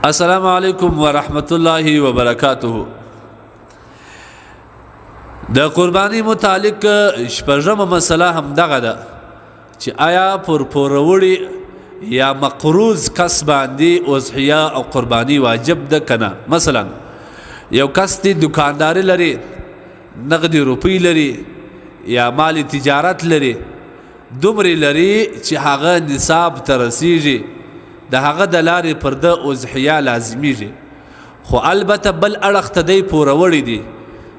السلام علیکم ورحمت الله وبرکاته. د قربانی متعلق شپږمه مسله هم دغه ده چې آیا پر پوروړي یا مقروض کس باندې اضحیه او قربانی واجب ده کنه. مثلا یو کس دی دکانداري لري، نقدي روپی لري یا مالی تجارت لري، دومره لري چې هغه نصاب ته رسیږي، د هغه د لارې پر د اضحیه لازمیږي، خو البته بل اړخ ته دی پوروړي دي،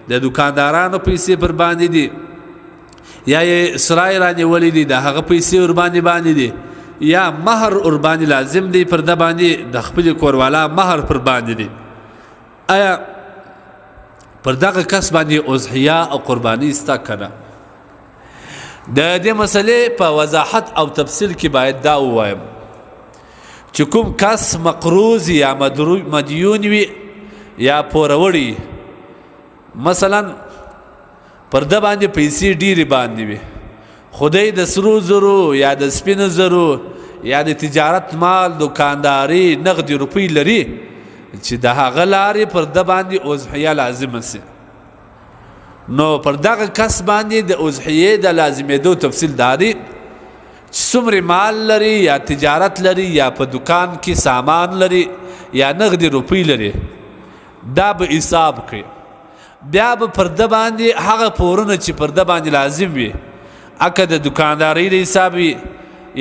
د دکاندارانو پیسې پر باندې دي یا یې سرای رانیولې دي، د هغه پیسې ور باندې دي، یا مهر ور باندې لازم دی پر د باندې د خپل کوروالا مهر پر باندې دي. آیا پر دغه کس باندې اضحیه او قربانی ستا کنه؟ د دې مسلې په وضاحت او تفصیل کې باید دا ووایم چې کوم کس مقروض یا مدیون وي یا پوروړي، مثلا پر د باندې پیسې ډیرې باندې وي، خدای د سرو زرو یا د سپینو زرو یا د تجارت مال دکانداري نقدي روپی لري چې د هغه لارې پر د باندې اضحیه لازمه سي، نو پر دغه کس باندې د اضحیې د لازمېدو تفصیل دادي چې څومره مال لري یا تجارت لري یا په دکان کې سامان لري یا نقدي روپی لري، دا به حساب کوي. بیا به پر د باندې هغه پورونه چې پر د باندې لازم وي، اکه د دکانداري د حساب وي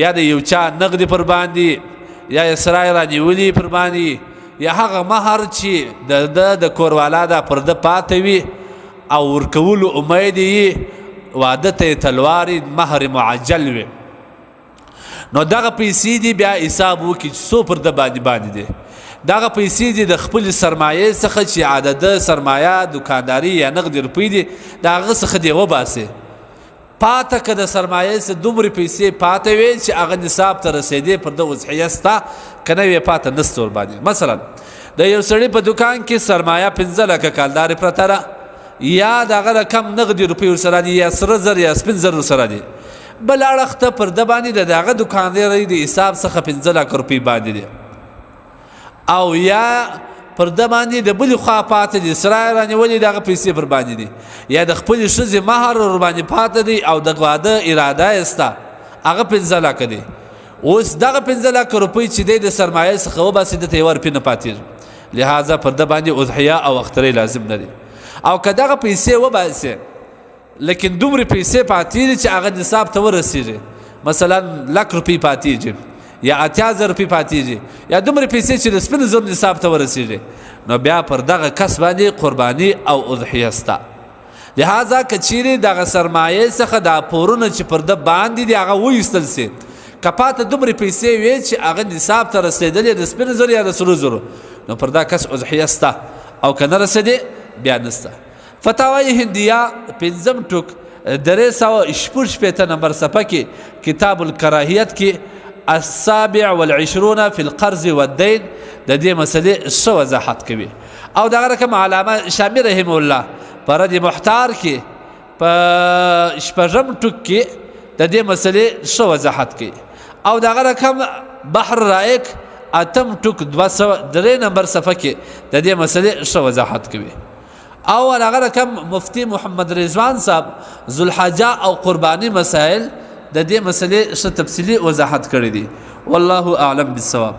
یا د یو چا نقدي پر باندې یا سرای رانیولي پر باندې یا هغه مهر چې د کوروالا دا پر د پاتې وي او ورکولو امید یې واده ته تلواري مهر معجل وي، نو دغه پیسې دي بیا حساب وکړي چې څو پر د باندې دي. دغه پیسې دي د خپل سرمایې څخه چې عدد سرمایه دکانداري یا نقدي روپۍ دي د هغه څخه دې وباسي، پاته که د سرمایې څخه دومره پیسې پاته وي چې هغه نصاب ته رسېدې پر د اضحیه ستا که نه وې پاته نسته ورباندې. مثلا د یو سړي په دکان کې سرمایه 15 لکه کالدارې پرته ده، یا د هغه رقم نقدي روپۍ ورسره دي یا سره زر یا سپین زر ورسره دي، بل اړخ ته پر د باندې د هغه دکانداري د حساب څخه 15 لک روپۍ باندې دي، او یا پر د باندې د بلې خوا پاته دي، سرای رانیولې د هغه پیسې پر باندې دي، یا د خپلې ښځې مهر ور باندې پاته دی او د واده اراده یې سته هغه 15 لکه دی. اوس دغه 15 لک روپۍ چې دی د سرمایې څخه وباسي دته یې ورپې نه پاتېږي، لهذا پر د باندې اضحیه او اخترې لازم نه دي. او که دغه پیسې وباسي لیکن دومره پیسې پاتې دي چې هغه نصاب ته ورسېږي، مثلا لک روپۍ پاتېږي یا 80,000 روپۍ پاتېږي یا دومره پیسې چې د سپینو زرو نصاب ته ورسېږي، نو بیا پر دغه کس باندې قرباني او اضحیه سته. لهذا که چیرې دغه سرمایې څخه دا پورونه چې پر د باندې دي هغه وایستل سي، که پاته دومره پیسې وي چې هغه نصاب ته رسېدلې د سپینو زرو یا د سرو زرو، نو پر دا کس اضحیه سته، او که نه رسېدې بیا نسته. فتاوی هندیه 5 ټوک 346 نمبر صفحه کې کتاب الکراهیت کې 27 فی القرض والدین د دې مسلې ښه وضاحت کوي. او دغه رقم علامه شامی رحمه الله په رد محتار کې په 6 ټوک کې د دې مسلې ښه وضاحت کوي. او دغه رقم بحر رائق 8 ټوک 203 نمبر صفحه کې د دې مسلې ښه وضاحت کوي. او هغه رقم مفتی محمد رضوان صاحب ذوالحجه او قربانی مسائل د دې مسلې ښه تفصیلي وضاحت کړی دي. والله اعلم بالصواب.